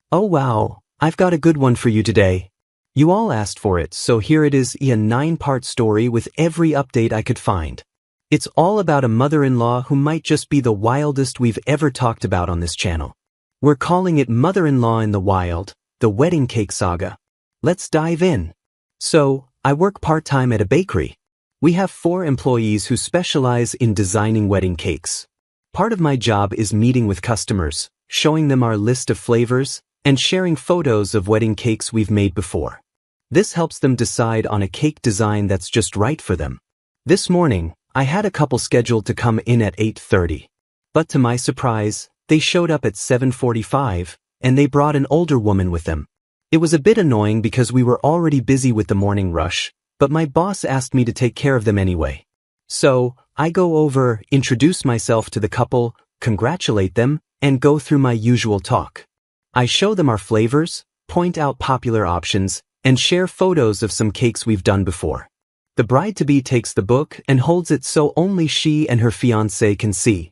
Oh wow, I've got a good one for you today. You all asked for it, so here it is, a 9-part story with every update I could find. It's all about a mother-in-law who might just be the wildest we've ever talked about on this channel. We're calling it Mother-in-Law in the Wild, the Wedding Cake Saga. Let's dive in. So, I work part-time at a bakery. We have 4 employees who specialize in designing wedding cakes. Part of my job is meeting with customers, showing them our list of flavors, and sharing photos of wedding cakes we've made before. This helps them decide on a cake design that's just right for them. This morning, I had a couple scheduled to come in at 8:30. But to my surprise, they showed up at 7:45, and they brought an older woman with them. It was a bit annoying because we were already busy with the morning rush, but my boss asked me to take care of them anyway. So, I go over, introduce myself to the couple, congratulate them, and go through my usual talk. I show them our flavors, point out popular options, and share photos of some cakes we've done before. The bride-to-be takes the book and holds it so only she and her fiancé can see.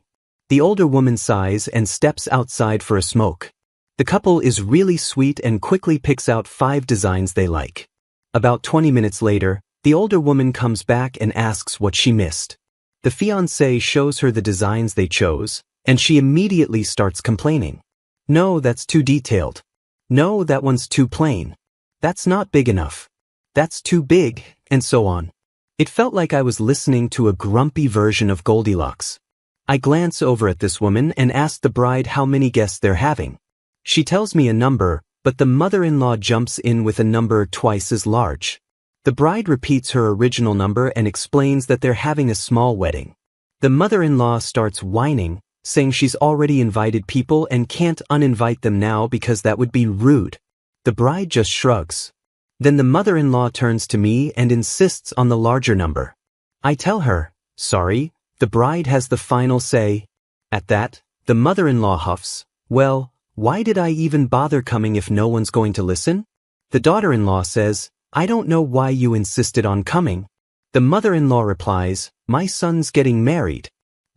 The older woman sighs and steps outside for a smoke. The couple is really sweet and quickly picks out 5 designs they like. About 20 minutes later, the older woman comes back and asks what she missed. The fiancé shows her the designs they chose, and she immediately starts complaining. No, that's too detailed. No, that one's too plain. That's not big enough. That's too big, and so on. It felt like I was listening to a grumpy version of Goldilocks. I glance over at this woman and ask the bride how many guests they're having. She tells me a number, but the mother-in-law jumps in with a number twice as large. The bride repeats her original number and explains that they're having a small wedding. The mother-in-law starts whining, saying she's already invited people and can't uninvite them now because that would be rude. The bride just shrugs. Then the mother-in-law turns to me and insists on the larger number. I tell her, sorry, the bride has the final say. At that, the mother-in-law huffs, well, why did I even bother coming if no one's going to listen? The daughter-in-law says, I don't know why you insisted on coming. The mother-in-law replies, my son's getting married.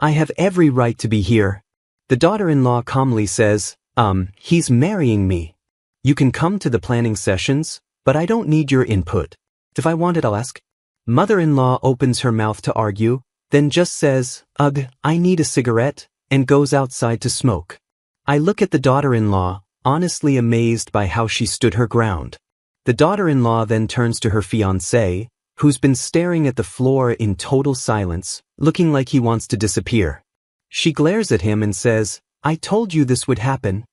I have every right to be here. The daughter-in-law calmly says, he's marrying me. You can come to the planning sessions, but I don't need your input. If I want it, I'll ask. Mother-in-law opens her mouth to argue, then just says, ugh, I need a cigarette, and goes outside to smoke. I look at the daughter-in-law, honestly amazed by how she stood her ground. The daughter-in-law then turns to her fiancé, who's been staring at the floor in total silence, looking like he wants to disappear. She glares at him and says, I told you this would happen.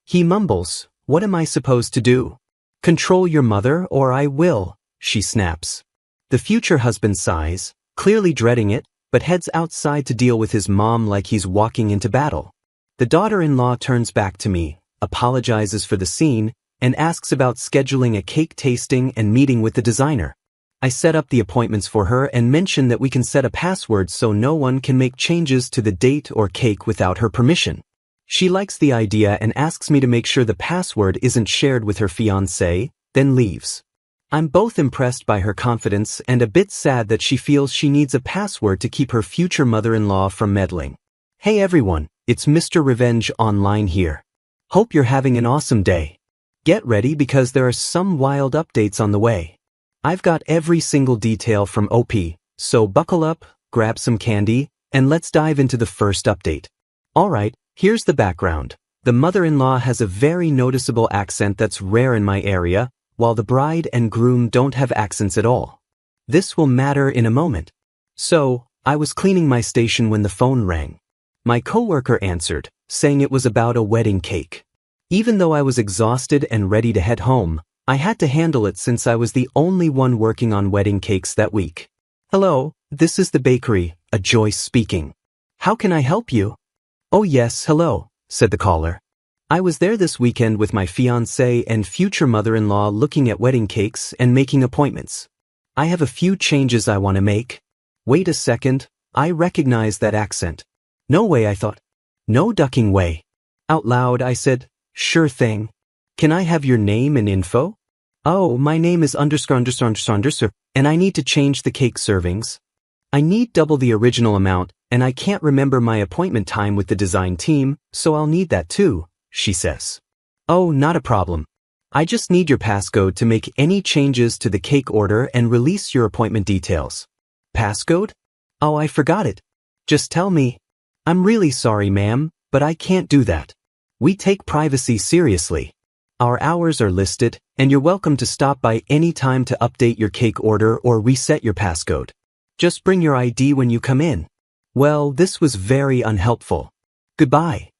He mumbles, what am I supposed to do? Control your mother or I will, she snaps. The future husband sighs, clearly dreading it, but heads outside to deal with his mom like he's walking into battle. The daughter-in-law turns back to me, apologizes for the scene, and asks about scheduling a cake tasting and meeting with the designer. I set up the appointments for her and mention that we can set a password so no one can make changes to the date or cake without her permission. She likes the idea and asks me to make sure the password isn't shared with her fiancé, then leaves. I'm both impressed by her confidence and a bit sad that she feels she needs a password to keep her future mother-in-law from meddling. Hey everyone, it's Mr. Revenge Online here. Hope you're having an awesome day. Get ready because there are some wild updates on the way. I've got every single detail from OP, so buckle up, grab some candy, and let's dive into the first update. Alright, here's the background. The mother-in-law has a very noticeable accent that's rare in my area, while the bride and groom don't have accents at all. This will matter in a moment. So, I was cleaning my station when the phone rang. My coworker answered, saying it was about a wedding cake. Even though I was exhausted and ready to head home, I had to handle it since I was the only one working on wedding cakes that week. Hello, this is the bakery, Joyce speaking. How can I help you? Oh yes, hello, said the caller. I was there this weekend with my fiancé and future mother-in-law looking at wedding cakes and making appointments. I have a few changes I want to make. Wait a second, I recognize that accent. No way, I thought. No ducking way. Out loud, I said, sure thing. Can I have your name and info? Oh, my name is ____, and I need to change the cake servings. I need double the original amount, and I can't remember my appointment time with the design team, so I'll need that too, she says. Oh, not a problem. I just need your passcode to make any changes to the cake order and release your appointment details. Passcode? Oh, I forgot it. Just tell me. I'm really sorry, ma'am, but I can't do that. We take privacy seriously. Our hours are listed, and you're welcome to stop by any time to update your cake order or reset your passcode. Just bring your ID when you come in. Well, this was very unhelpful. Goodbye.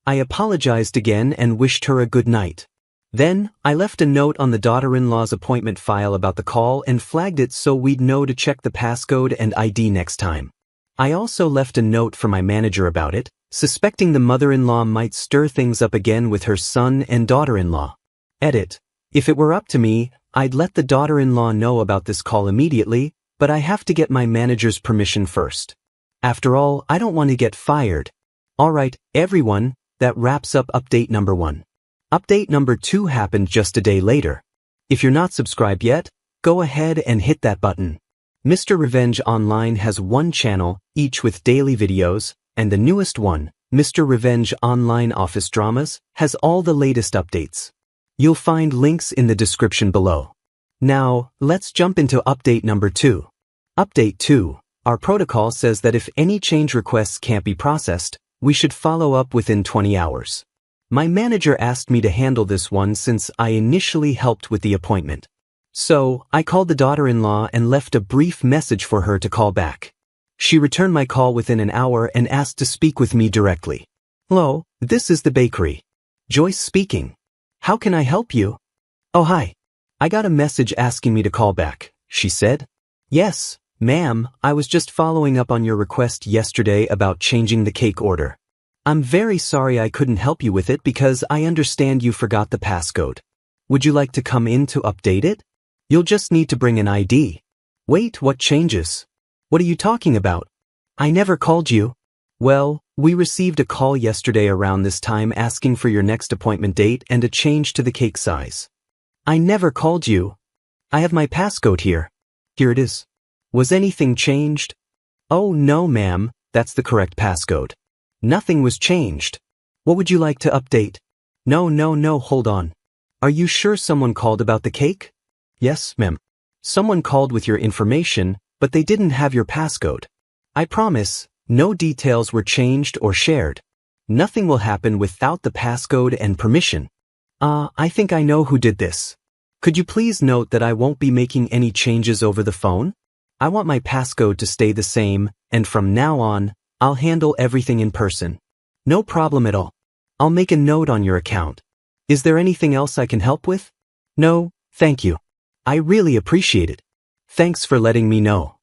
I apologized again and wished her a good night. Then, I left a note on the daughter-in-law's appointment file about the call and flagged it so we'd know to check the passcode and ID next time. I also left a note for my manager about it, suspecting the mother-in-law might stir things up again with her son and daughter-in-law. Edit. If it were up to me, I'd let the daughter-in-law know about this call immediately, but I have to get my manager's permission first. After all, I don't want to get fired. Alright, everyone, that wraps up update number 1. Update number 2 happened just a day later. If you're not subscribed yet, go ahead and hit that button. Mr. Revenge Online has one channel, each with daily videos, and the newest one, Mr. Revenge Online Office Dramas, has all the latest updates. You'll find links in the description below. Now, let's jump into update number 2. Update 2. Our protocol says that if any change requests can't be processed, we should follow up within 20 hours. My manager asked me to handle this one since I initially helped with the appointment. So, I called the daughter-in-law and left a brief message for her to call back. She returned my call within an hour and asked to speak with me directly. Hello, this is the bakery. Joyce speaking. How can I help you? Oh, hi. I got a message asking me to call back, she said. Yes, ma'am, I was just following up on your request yesterday about changing the cake order. I'm very sorry I couldn't help you with it because I understand you forgot the passcode. Would you like to come in to update it? You'll just need to bring an ID. Wait, what changes? What are you talking about? I never called you. Well, we received a call yesterday around this time asking for your next appointment date and a change to the cake size. I never called you. I have my passcode here. Here it is. Was anything changed? Oh no, ma'am, that's the correct passcode. Nothing was changed. What would you like to update? No, hold on. Are you sure someone called about the cake? Yes, ma'am. Someone called with your information, but they didn't have your passcode. I promise, no details were changed or shared. Nothing will happen without the passcode and permission. I think I know who did this. Could you please note that I won't be making any changes over the phone? I want my passcode to stay the same, and from now on, I'll handle everything in person. No problem at all. I'll make a note on your account. Is there anything else I can help with? No, thank you. I really appreciate it. Thanks for letting me know.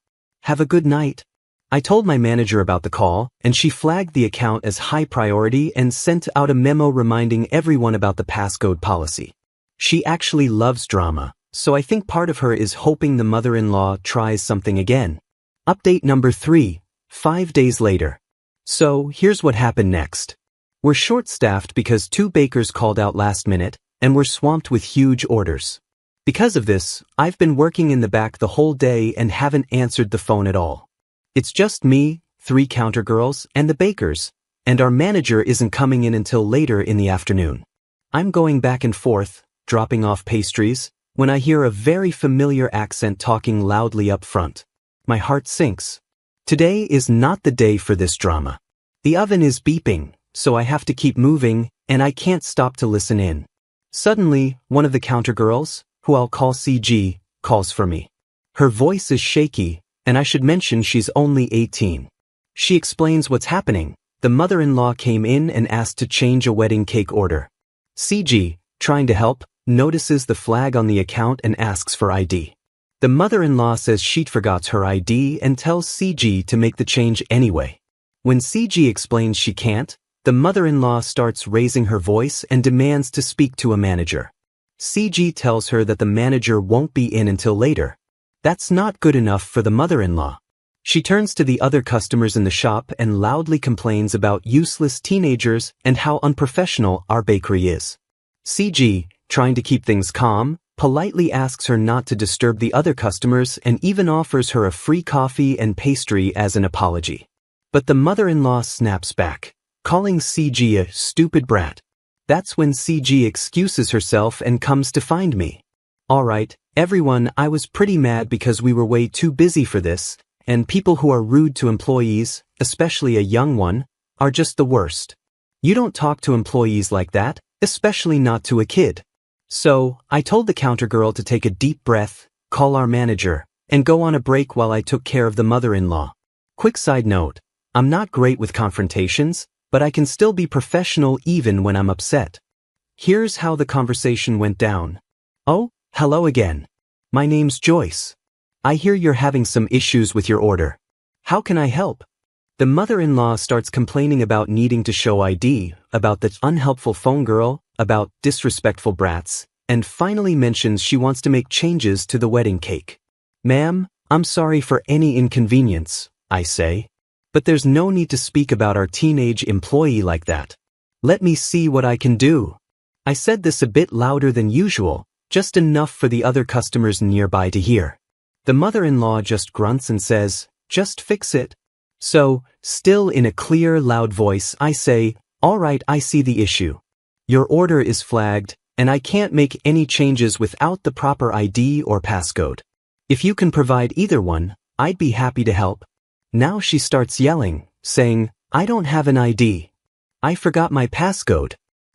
Have a good night. I told my manager about the call, and she flagged the account as high priority and sent out a memo reminding everyone about the passcode policy. She actually loves drama, so I think part of her is hoping the mother-in-law tries something again. Update number 3, 5 days later. So, here's what happened next. We're short-staffed because 2 bakers called out last minute, and we're swamped with huge orders. Because of this, I've been working in the back the whole day and haven't answered the phone at all. It's just me, 3 counter girls, and the bakers, and our manager isn't coming in until later in the afternoon. I'm going back and forth, dropping off pastries, when I hear a very familiar accent talking loudly up front. My heart sinks. Today is not the day for this drama. The oven is beeping, so I have to keep moving, and I can't stop to listen in. Suddenly, one of the counter girls, who I'll call CG, calls for me. Her voice is shaky, and I should mention she's only 18. She explains what's happening. The mother-in-law came in and asked to change a wedding cake order. CG, trying to help, notices the flag on the account and asks for ID. The mother-in-law says she forgot her ID and tells CG to make the change anyway. When CG explains she can't, the mother-in-law starts raising her voice and demands to speak to a manager. CG tells her that the manager won't be in until later. That's not good enough for the mother-in-law. She turns to the other customers in the shop and loudly complains about useless teenagers and how unprofessional our bakery is. CG, trying to keep things calm, politely asks her not to disturb the other customers and even offers her a free coffee and pastry as an apology. But the mother-in-law snaps back, calling CG a stupid brat. That's when CG excuses herself and comes to find me. Alright, everyone, I was pretty mad because we were way too busy for this, and people who are rude to employees, especially a young one, are just the worst. You don't talk to employees like that, especially not to a kid. So, I told the counter girl to take a deep breath, call our manager, and go on a break while I took care of the mother-in-law. Quick side note, I'm not great with confrontations, but I can still be professional even when I'm upset. Here's how the conversation went down. Oh, hello again. My name's Joyce. I hear you're having some issues with your order. How can I help? The mother-in-law starts complaining about needing to show ID, about the unhelpful phone girl, about disrespectful brats, and finally mentions she wants to make changes to the wedding cake. Ma'am, I'm sorry for any inconvenience, I say. But there's no need to speak about our teenage employee like that. Let me see what I can do. I said this a bit louder than usual, just enough for the other customers nearby to hear. The mother-in-law just grunts and says, just fix it. So, still in a clear, loud voice, I say, all right, I see the issue. Your order is flagged, and I can't make any changes without the proper ID or passcode. If you can provide either one, I'd be happy to help. Now she starts yelling, saying, I don't have an ID. I forgot my passcode.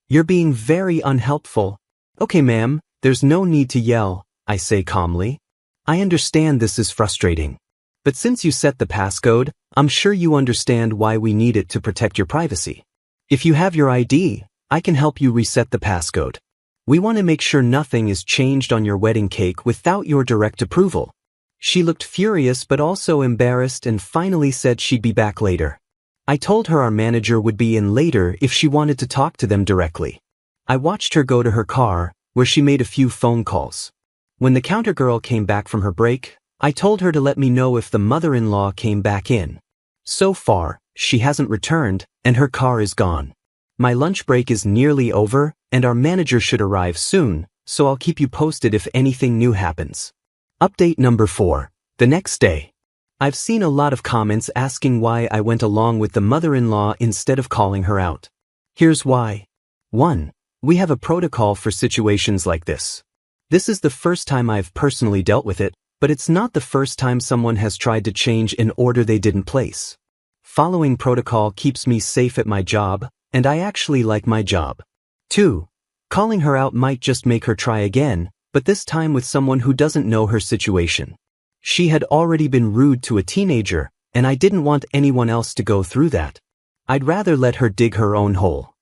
You're being very unhelpful. Okay, ma'am, there's no need to yell, I say calmly. I understand this is frustrating. But since you set the passcode, I'm sure you understand why we need it to protect your privacy. If you have your ID, I can help you reset the passcode. We want to make sure nothing is changed on your wedding cake without your direct approval. She looked furious but also embarrassed and finally said she'd be back later. I told her our manager would be in later if she wanted to talk to them directly. I watched her go to her car, where she made a few phone calls. When the counter girl came back from her break, I told her to let me know if the mother-in-law came back in. So far, she hasn't returned, and her car is gone. My lunch break is nearly over, and our manager should arrive soon, so I'll keep you posted if anything new happens. Update number 4. The next day. I've seen a lot of comments asking why I went along with the mother-in-law instead of calling her out. Here's why. 1. We have a protocol for situations like this. This is the first time I've personally dealt with it, but it's not the first time someone has tried to change an order they didn't place. Following protocol keeps me safe at my job, and I actually like my job. 2. Calling her out might just make her try again, but this time with someone who doesn't know her situation. She had already been rude to a teenager, and I didn't want anyone else to go through that. I'd rather let her dig her own hole.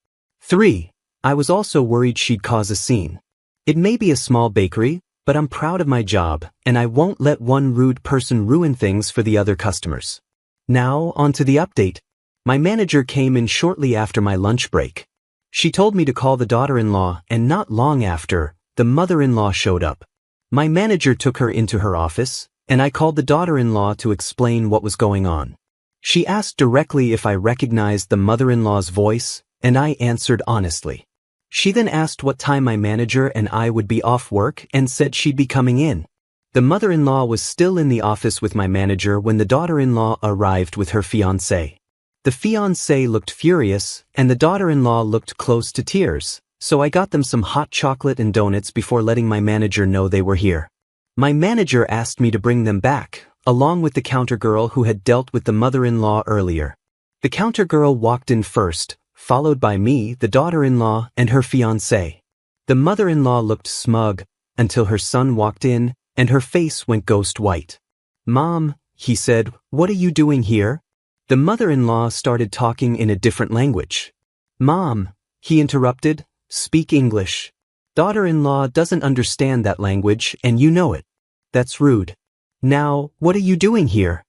3. I was also worried she'd cause a scene. It may be a small bakery, but I'm proud of my job, and I won't let one rude person ruin things for the other customers. Now, on to the update. My manager came in shortly after my lunch break. She told me to call the daughter-in-law, and not long after, the mother-in-law showed up. My manager took her into her office, and I called the daughter-in-law to explain what was going on. She asked directly if I recognized the mother-in-law's voice, and I answered honestly. She then asked what time my manager and I would be off work and said she'd be coming in. The mother-in-law was still in the office with my manager when the daughter-in-law arrived with her fiancé. The fiancé looked furious, and the daughter-in-law looked close to tears, so I got them some hot chocolate and donuts before letting my manager know they were here. My manager asked me to bring them back, along with the counter girl who had dealt with the mother-in-law earlier. The counter girl walked in first, followed by me, the daughter-in-law, and her fiancé. The mother-in-law looked smug, until her son walked in, and her face went ghost white. Mom, he said, what are you doing here? The mother-in-law started talking in a different language. Mom, he interrupted, speak English. Daughter-in-law doesn't understand that language, and you know it. That's rude. Now, what are you doing here?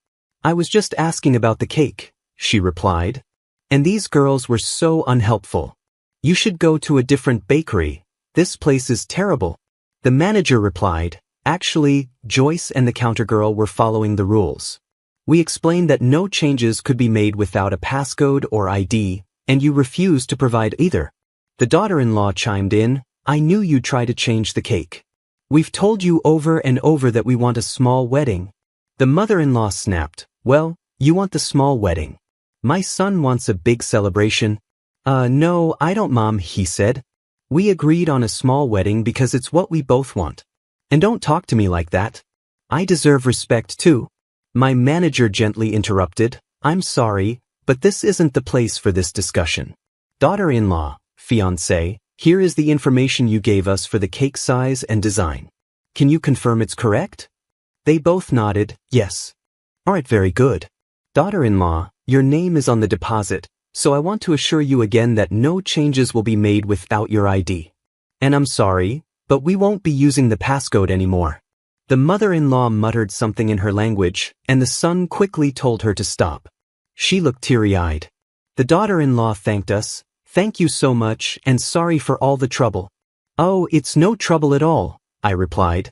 I was just asking about the cake, she replied. And these girls were so unhelpful. You should go to a different bakery. This place is terrible. The manager replied, actually, Joyce and the counter girl were following the rules. We explained that no changes could be made without a passcode or ID, and you refused to provide either. The daughter-in-law chimed in, I knew you'd try to change the cake. We've told you over and over that we want a small wedding. The mother-in-law snapped, well, you want the small wedding. My son wants a big celebration. No, I don't, Mom, he said. We agreed on a small wedding because it's what we both want. And don't talk to me like that. I deserve respect too. My manager gently interrupted. I'm sorry, but this isn't the place for this discussion. Daughter-in-law, fiancé, here is the information you gave us for the cake size and design. Can you confirm it's correct? They both nodded, yes. Alright, very good. Daughter-in-law, your name is on the deposit, so I want to assure you again that no changes will be made without your ID. And I'm sorry, but we won't be using the passcode anymore. The mother-in-law muttered something in her language, and the son quickly told her to stop. She looked teary-eyed. The daughter-in-law thanked us. Thank you so much, and sorry for all the trouble. Oh, it's no trouble at all, I replied.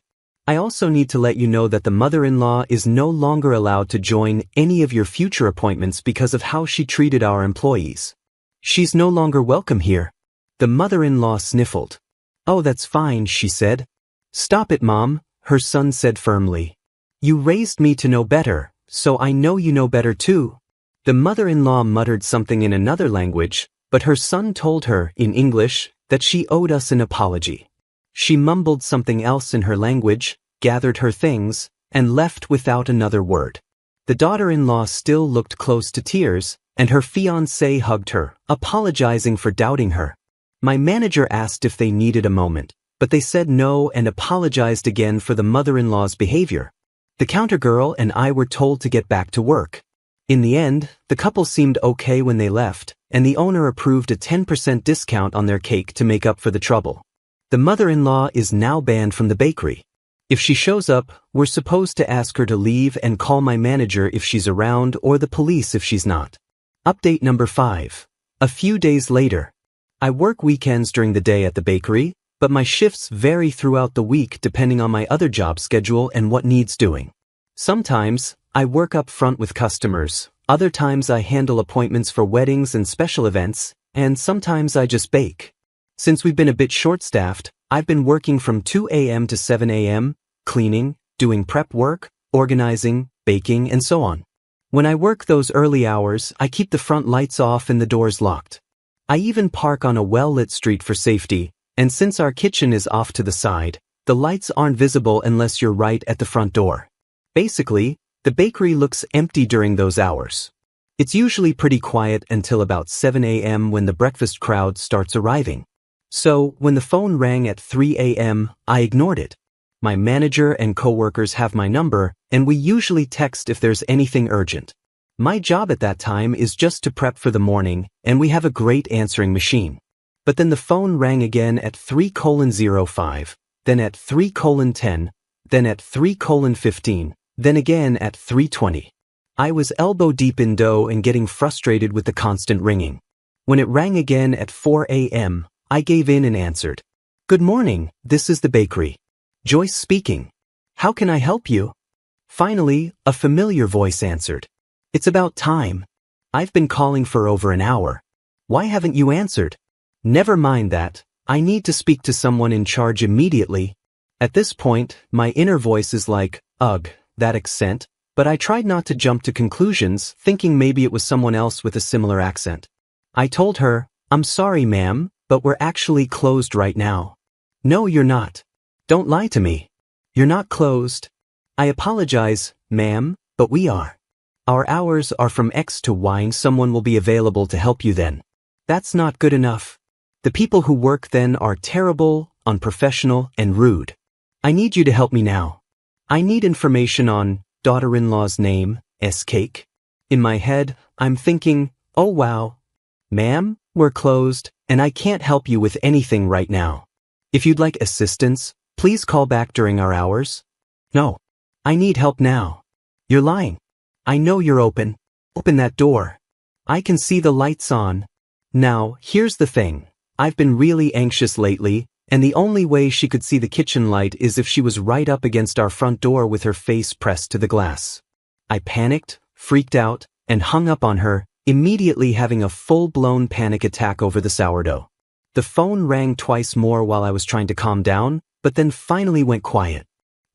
I also need to let you know that the mother-in-law is no longer allowed to join any of your future appointments because of how she treated our employees. She's no longer welcome here. The mother-in-law sniffled. Oh, that's fine, she said. Stop it, Mom, her son said firmly. You raised me to know better, so I know you know better too. The mother-in-law muttered something in another language, but her son told her, in English, that she owed us an apology. She mumbled something else in her language, gathered her things, and left without another word. The daughter-in-law still looked close to tears, and her fiancé hugged her, apologizing for doubting her. My manager asked if they needed a moment, but they said no and apologized again for the mother-in-law's behavior. The counter girl and I were told to get back to work. In the end, the couple seemed okay when they left, and the owner approved a 10% discount on their cake to make up for the trouble. The mother-in-law is now banned from the bakery. If she shows up, we're supposed to ask her to leave and call my manager if she's around or the police if she's not. Update number 5. A few days later. I work weekends during the day at the bakery, but my shifts vary throughout the week depending on my other job schedule and what needs doing. Sometimes, I work up front with customers, other times I handle appointments for weddings and special events, and sometimes I just bake. Since we've been a bit short-staffed, I've been working from 2 a.m. to 7 a.m., cleaning, doing prep work, organizing, baking, and so on. When I work those early hours, I keep the front lights off and the doors locked. I even park on a well-lit street for safety, and since our kitchen is off to the side, the lights aren't visible unless you're right at the front door. Basically, the bakery looks empty during those hours. It's usually pretty quiet until about 7 a.m. when the breakfast crowd starts arriving. So, when the phone rang at 3 a.m., I ignored it. My manager and coworkers have my number, and we usually text if there's anything urgent. My job at that time is just to prep for the morning, and we have a great answering machine. But then the phone rang again at 3:05, then at 3:10, then at 3:15, then again at 3:20. I was elbow deep in dough and getting frustrated with the constant ringing. When it rang again at 4 a.m., I gave in and answered. Good morning, this is the bakery. Joyce speaking. How can I help you? Finally, a familiar voice answered. It's about time. I've been calling for over an hour. Why haven't you answered? Never mind that. I need to speak to someone in charge immediately. At this point, my inner voice is like, ugh, that accent, but I tried not to jump to conclusions, thinking maybe it was someone else with a similar accent. I told her, I'm sorry, ma'am, but we're actually closed right now. No, you're not. Don't lie to me. You're not closed. I apologize, ma'am, but we are. Our hours are from X to Y and someone will be available to help you then. That's not good enough. The people who work then are terrible, unprofessional, and rude. I need you to help me now. I need information on daughter-in-law's name, S-Cake. In my head, I'm thinking, oh wow. Ma'am, we're closed, and I can't help you with anything right now. If you'd like assistance, please call back during our hours. No. I need help now. You're lying. I know you're open. Open that door. I can see the lights on. Now, here's the thing. I've been really anxious lately, and the only way she could see the kitchen light is if she was right up against our front door with her face pressed to the glass. I panicked, freaked out, and hung up on her, immediately having a full-blown panic attack over the sourdough. The phone rang twice more while I was trying to calm down, but then finally went quiet.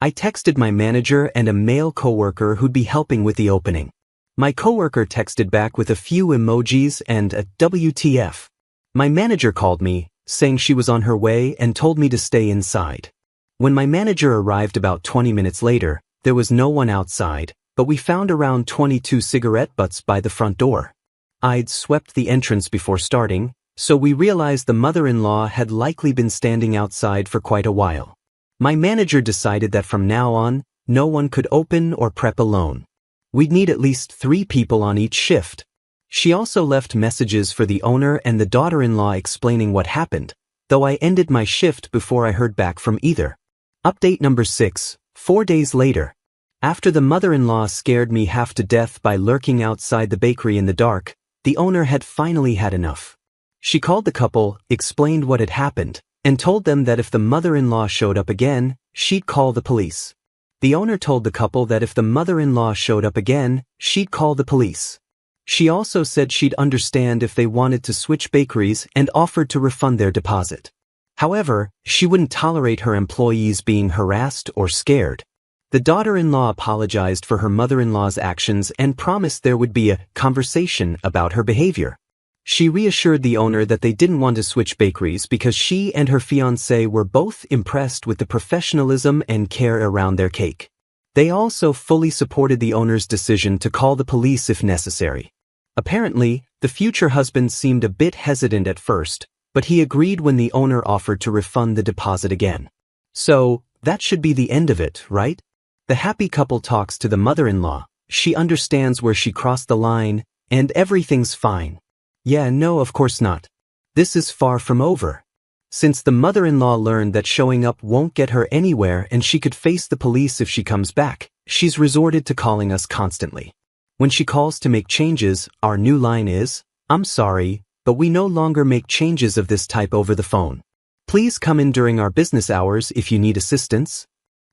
I texted my manager and a male coworker who'd be helping with the opening. My coworker texted back with a few emojis and a WTF. My manager called me, saying she was on her way and told me to stay inside. When my manager arrived about 20 minutes later, there was no one outside, but we found around 22 cigarette butts by the front door. I'd swept the entrance before starting, so we realized the mother-in-law had likely been standing outside for quite a while. My manager decided that from now on, no one could open or prep alone. We'd need at least 3 people on each shift. She also left messages for the owner and the daughter-in-law explaining what happened, though I ended my shift before I heard back from either. Update number 6, 4 days later. After the mother-in-law scared me half to death by lurking outside the bakery in the dark, the owner had finally had enough. She called the couple, explained what had happened, and told them that if the mother-in-law showed up again, she'd call the police. The owner told the couple that if the mother-in-law showed up again, she'd call the police. She also said she'd understand if they wanted to switch bakeries and offered to refund their deposit. However, she wouldn't tolerate her employees being harassed or scared. The daughter-in-law apologized for her mother-in-law's actions and promised there would be a conversation about her behavior. She reassured the owner that they didn't want to switch bakeries because she and her fiancé were both impressed with the professionalism and care around their cake. They also fully supported the owner's decision to call the police if necessary. Apparently, the future husband seemed a bit hesitant at first, but he agreed when the owner offered to refund the deposit again. So, that should be the end of it, right? The happy couple talks to the mother-in-law, she understands where she crossed the line, and everything's fine. Yeah, no, of course not. This is far from over. Since the mother-in-law learned that showing up won't get her anywhere and she could face the police if she comes back, she's resorted to calling us constantly. When she calls to make changes, our new line is, "I'm sorry, but we no longer make changes of this type over the phone. Please come in during our business hours if you need assistance."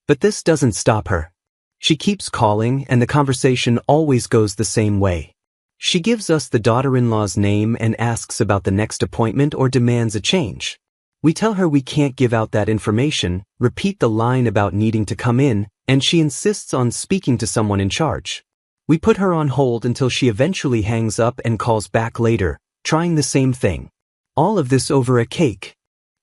But this doesn't stop her. She keeps calling and the conversation always goes the same way. She gives us the daughter-in-law's name and asks about the next appointment or demands a change. We tell her we can't give out that information, repeat the line about needing to come in, and she insists on speaking to someone in charge. We put her on hold until she eventually hangs up and calls back later, trying the same thing. All of this over a cake.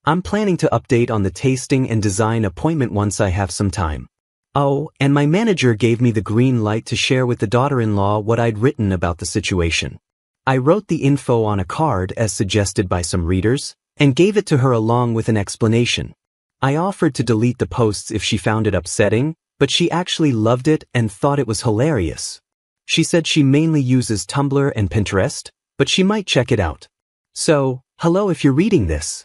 I'm planning to update on the tasting and design appointment once I have some time. Oh, and my manager gave me the green light to share with the daughter-in-law what I'd written about the situation. I wrote the info on a card as suggested by some readers, and gave it to her along with an explanation. I offered to delete the posts if she found it upsetting, but she actually loved it and thought it was hilarious. She said she mainly uses Tumblr and Pinterest, but she might check it out. So, hello if you're reading this.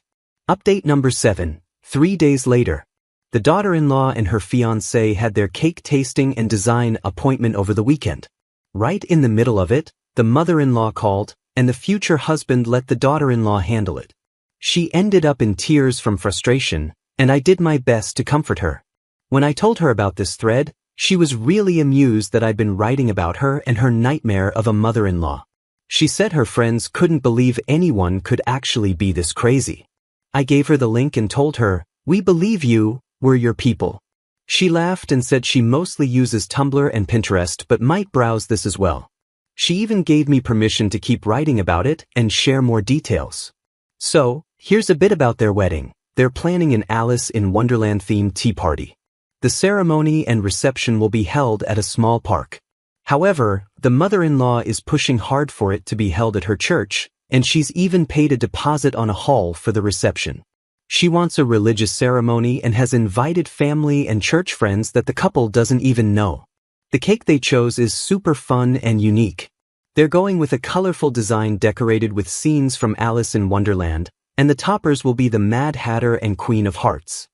Update number 7, 3 days later. The daughter-in-law and her fiancé had their cake tasting and design appointment over the weekend. Right in the middle of it, the mother-in-law called, and the future husband let the daughter-in-law handle it. She ended up in tears from frustration, and I did my best to comfort her. When I told her about this thread, she was really amused that I'd been writing about her and her nightmare of a mother-in-law. She said her friends couldn't believe anyone could actually be this crazy. I gave her the link and told her, "We believe you, we're your people." She laughed and said she mostly uses Tumblr and Pinterest but might browse this as well. She even gave me permission to keep writing about it and share more details. So, here's a bit about their wedding. They're planning an Alice in Wonderland themed tea party. The ceremony and reception will be held at a small park. However, the mother-in-law is pushing hard for it to be held at her church, and she's even paid a deposit on a hall for the reception. She wants a religious ceremony and has invited family and church friends that the couple doesn't even know. The cake they chose is super fun and unique. They're going with a colorful design decorated with scenes from Alice in Wonderland, and the toppers will be the Mad Hatter and Queen of Hearts.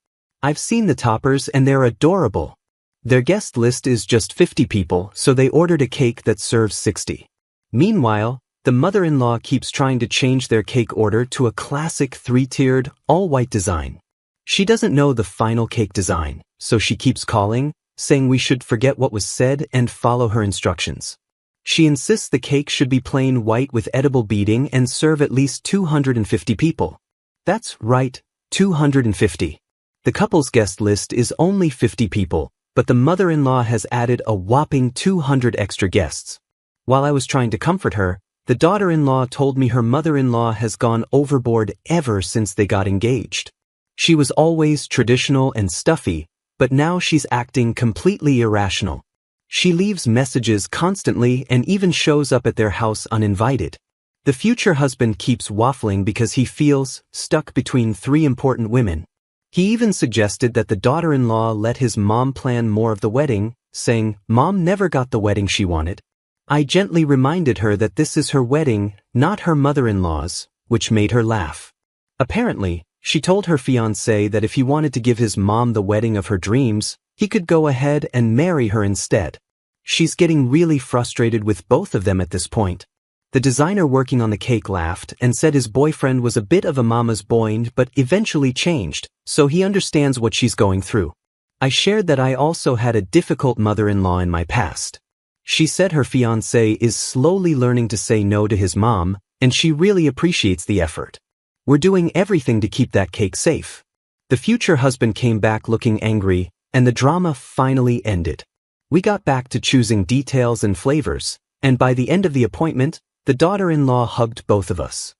I've seen the toppers and they're adorable. Their guest list is just 50 people, so they ordered a cake that serves 60. Meanwhile, the mother-in-law keeps trying to change their cake order to a classic 3-tiered, all-white design. She doesn't know the final cake design, so she keeps calling, saying we should forget what was said and follow her instructions. She insists the cake should be plain white with edible beading and serve at least 250 people. That's right, 250. The couple's guest list is only 50 people, but the mother-in-law has added a whopping 200 extra guests. While I was trying to comfort her, The daughter-in-law told me her mother-in-law has gone overboard ever since they got engaged. She was always traditional and stuffy, but now she's acting completely irrational. She leaves messages constantly and even shows up at their house uninvited. The future husband keeps waffling because he feels stuck between three important women. He even suggested that the daughter-in-law let his mom plan more of the wedding, saying, "Mom never got the wedding she wanted." I gently reminded her that this is her wedding, not her mother-in-law's, which made her laugh. Apparently, she told her fiancé that if he wanted to give his mom the wedding of her dreams, he could go ahead and marry her instead. She's getting really frustrated with both of them at this point. The designer working on the cake laughed and said his boyfriend was a bit of a mama's boy but eventually changed, so he understands what she's going through. I shared that I also had a difficult mother-in-law in my past. She said her fiancé is slowly learning to say no to his mom, and she really appreciates the effort. We're doing everything to keep that cake safe. The future husband came back looking angry, and the drama finally ended. We got back to choosing details and flavors, and by the end of the appointment, the daughter-in-law hugged both of us.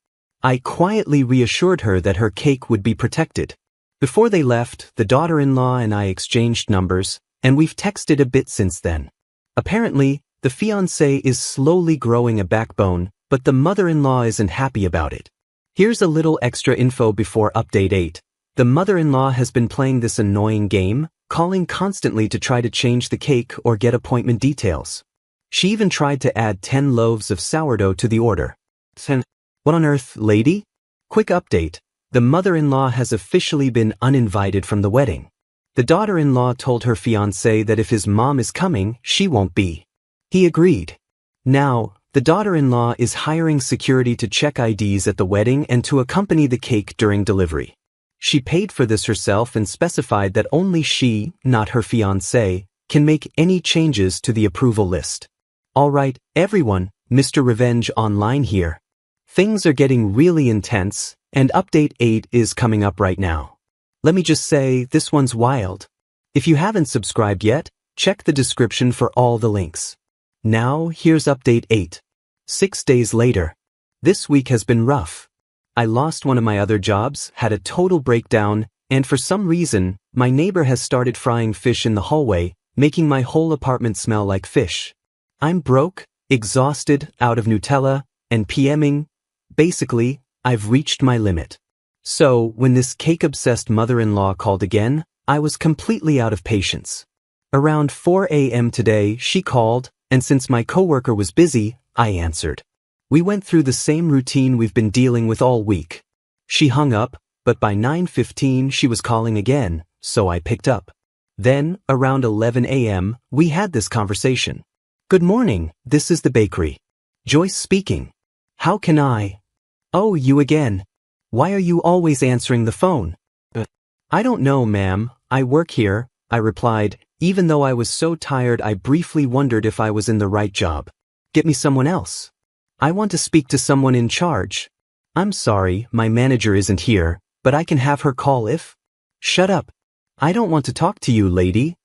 I quietly reassured her that her cake would be protected. Before they left, the daughter-in-law and I exchanged numbers, and we've texted a bit since then. Apparently, the fiancé is slowly growing a backbone, but the mother-in-law isn't happy about it. Here's a little extra info before update 8. The mother-in-law has been playing this annoying game, calling constantly to try to change the cake or get appointment details. She even tried to add 10 loaves of sourdough to the order. What on earth, lady? Quick update. The mother-in-law has officially been uninvited from the wedding. The daughter-in-law told her fiancé that if his mom is coming, she won't be. He agreed. Now, the daughter-in-law is hiring security to check IDs at the wedding and to accompany the cake during delivery. She paid for this herself and specified that only she, not her fiancé, can make any changes to the approval list. Alright, everyone, Mr. Revenge Online here. Things are getting really intense, and update 8 is coming up right now. Let me just say, this one's wild. If you haven't subscribed yet, check the description for all the links. Now, here's update 8. 6 days later. This week has been rough. I lost one of my other jobs, had a total breakdown, and for some reason, my neighbor has started frying fish in the hallway, making my whole apartment smell like fish. I'm broke, exhausted, out of Nutella, and PMing. Basically, I've reached my limit. So, when this cake-obsessed mother-in-law called again, I was completely out of patience. Around 4 a.m. today, she called, and since my coworker was busy, I answered. We went through the same routine we've been dealing with all week. She hung up, but by 9:15 she was calling again, so I picked up. Then, around 11 a.m., we had this conversation. "Good morning, this is the bakery. Joyce speaking. How can I?" "Oh, you again. Why are you always answering the phone?" "I don't know, ma'am, I work here," I replied, even though I was so tired I briefly wondered if I was in the right job. "Get me someone else. I want to speak to someone in charge." "I'm sorry, my manager isn't here, but I can have her call if—" "Shut up. I don't want to talk to you, lady."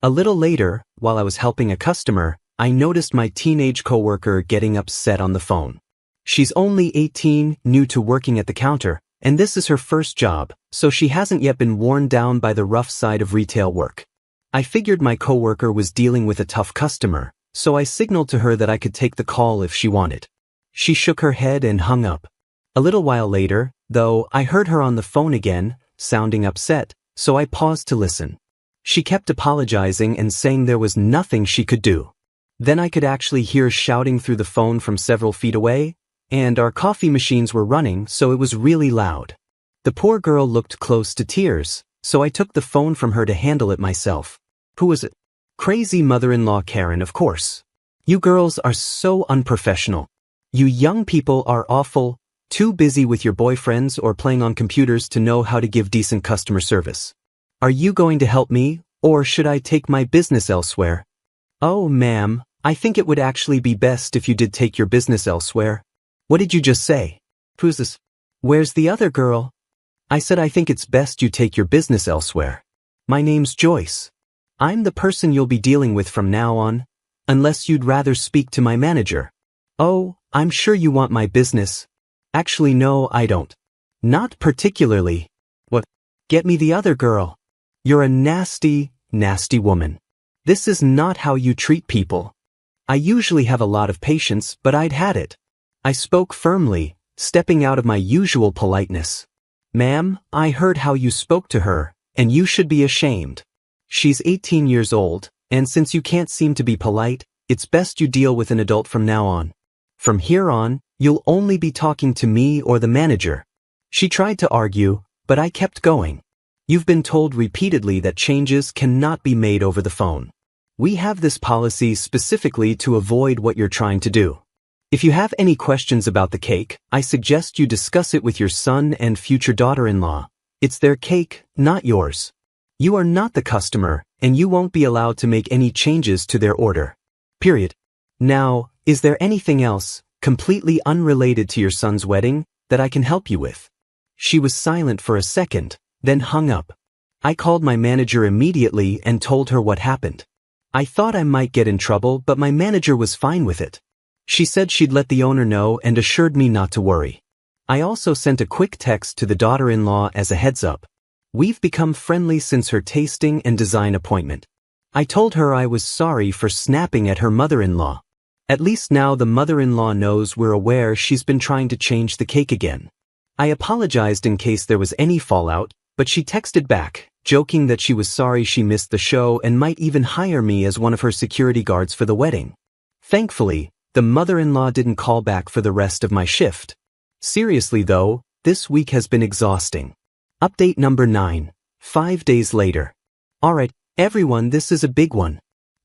A little later, while I was helping a customer, I noticed my teenage coworker getting upset on the phone. She's only 18, new to working at the counter, and this is her first job, so she hasn't yet been worn down by the rough side of retail work. I figured my coworker was dealing with a tough customer, so I signaled to her that I could take the call if she wanted. She shook her head and hung up. A little while later, though, I heard her on the phone again, sounding upset, so I paused to listen. She kept apologizing and saying there was nothing she could do. Then I could actually hear shouting through the phone from several feet away, and our coffee machines were running, so it was really loud. The poor girl looked close to tears, so I took the phone from her to handle it myself. Who was it? Crazy mother-in-law Karen, of course. You girls are so unprofessional. You young people are awful, too busy with your boyfriends or playing on computers to know how to give decent customer service. Are you going to help me, or should I take my business elsewhere? Oh, ma'am, I think it would actually be best if you did take your business elsewhere. What did you just say? Who's this? Where's the other girl? I said I think it's best you take your business elsewhere. My name's Joyce. I'm the person you'll be dealing with from now on, unless you'd rather speak to my manager. Oh, I'm sure you want my business. Actually no, I don't. Not particularly. What? Get me the other girl. You're a nasty, nasty woman. This is not how you treat people. I usually have a lot of patience, but I'd had it. I spoke firmly, stepping out of my usual politeness. Ma'am, I heard how you spoke to her, and you should be ashamed. She's 18 years old, and since you can't seem to be polite, it's best you deal with an adult from now on. From here on, you'll only be talking to me or the manager. She tried to argue, but I kept going. You've been told repeatedly that changes cannot be made over the phone. We have this policy specifically to avoid what you're trying to do. If you have any questions about the cake, I suggest you discuss it with your son and future daughter-in-law. It's their cake, not yours. You are not the customer, and you won't be allowed to make any changes to their order. Period. Now, is there anything else, completely unrelated to your son's wedding, that I can help you with? She was silent for a second, then hung up. I called my manager immediately and told her what happened. I thought I might get in trouble, but my manager was fine with it. She said she'd let the owner know and assured me not to worry. I also sent a quick text to the daughter-in-law as a heads up. We've become friendly since her tasting and design appointment. I told her I was sorry for snapping at her mother-in-law. At least now the mother-in-law knows we're aware she's been trying to change the cake again. I apologized in case there was any fallout, but she texted back, joking that she was sorry she missed the show and might even hire me as one of her security guards for the wedding. Thankfully, the mother-in-law didn't call back for the rest of my shift. Seriously though, this week has been exhausting. Update number 9. 5 days later. Alright, everyone, this is a big one.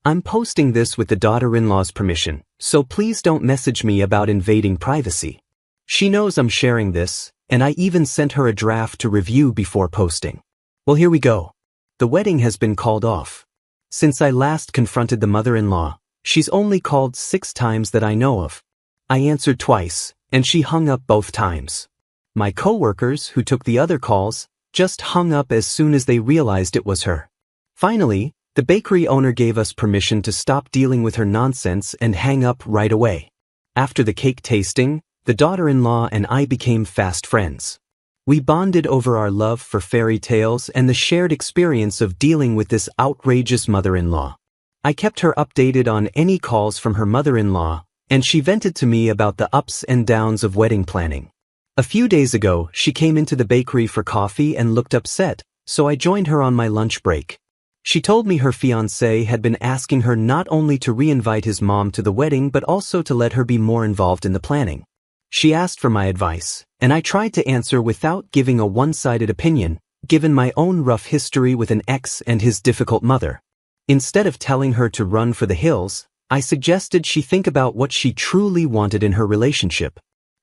I'm posting this with the daughter-in-law's permission, so please don't message me about invading privacy. She knows I'm sharing this, and I even sent her a draft to review before posting. Well, here we go. The wedding has been called off. Since I last confronted the mother-in-law, she's only called 6 times that I know of. I answered twice, and she hung up both times. My coworkers, who took the other calls, just hung up as soon as they realized it was her. Finally, the bakery owner gave us permission to stop dealing with her nonsense and hang up right away. After the cake tasting, the daughter-in-law and I became fast friends. We bonded over our love for fairy tales and the shared experience of dealing with this outrageous mother-in-law. I kept her updated on any calls from her mother-in-law, and she vented to me about the ups and downs of wedding planning. A few days ago, she came into the bakery for coffee and looked upset, so I joined her on my lunch break. She told me her fiancé had been asking her not only to re-invite his mom to the wedding but also to let her be more involved in the planning. She asked for my advice, and I tried to answer without giving a one-sided opinion, given my own rough history with an ex and his difficult mother. Instead of telling her to run for the hills, I suggested she think about what she truly wanted in her relationship.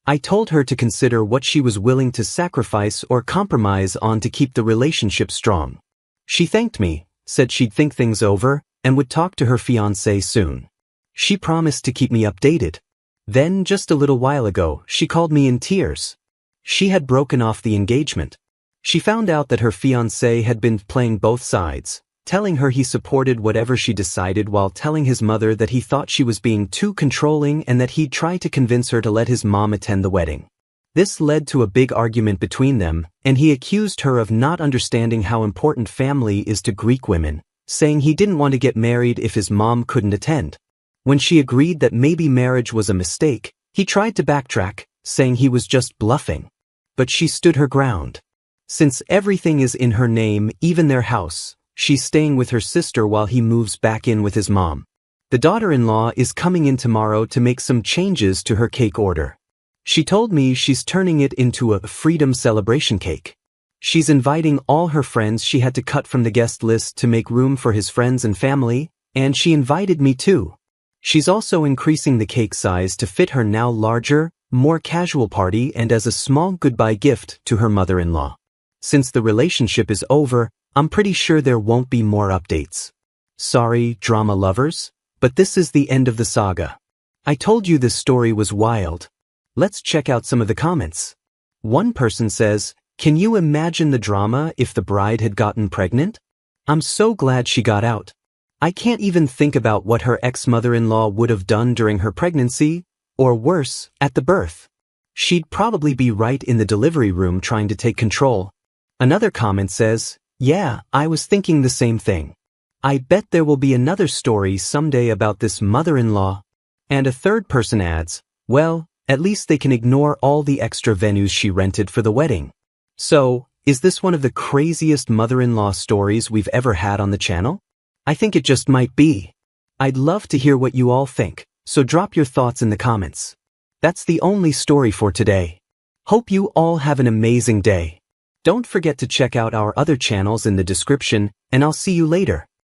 I told her to consider what she was willing to sacrifice or compromise on to keep the relationship strong. She thanked me, said she'd think things over, and would talk to her fiancé soon. She promised to keep me updated. Then, just a little while ago, she called me in tears. She had broken off the engagement. She found out that her fiancé had been playing both sides, telling her he supported whatever she decided while telling his mother that he thought she was being too controlling and that he'd try to convince her to let his mom attend the wedding. This led to a big argument between them, and he accused her of not understanding how important family is to Greek women, saying he didn't want to get married if his mom couldn't attend. When she agreed that maybe marriage was a mistake, he tried to backtrack, saying he was just bluffing. But she stood her ground. Since everything is in her name, even their house, she's staying with her sister while he moves back in with his mom. The daughter-in-law is coming in tomorrow to make some changes to her cake order. She told me she's turning it into a freedom celebration cake. She's inviting all her friends she had to cut from the guest list to make room for his friends and family, and she invited me too. She's also increasing the cake size to fit her now larger, more casual party and as a small goodbye gift to her mother-in-law. Since the relationship is over, I'm pretty sure there won't be more updates. Sorry, drama lovers, but this is the end of the saga. I told you this story was wild. Let's check out some of the comments. One person says, "Can you imagine the drama if the bride had gotten pregnant? I'm so glad she got out. I can't even think about what her ex-mother-in-law would have done during her pregnancy, or worse, at the birth. She'd probably be right in the delivery room trying to take control. Another comment says, "Yeah, I was thinking the same thing. I bet there will be another story someday about this mother-in-law." And a third person adds, "Well, at least they can ignore all the extra venues she rented for the wedding." So, is this one of the craziest mother-in-law stories we've ever had on the channel? I think it just might be. I'd love to hear what you all think, so drop your thoughts in the comments. That's the only story for today. Hope you all have an amazing day. Don't forget to check out our other channels in the description, and I'll see you later.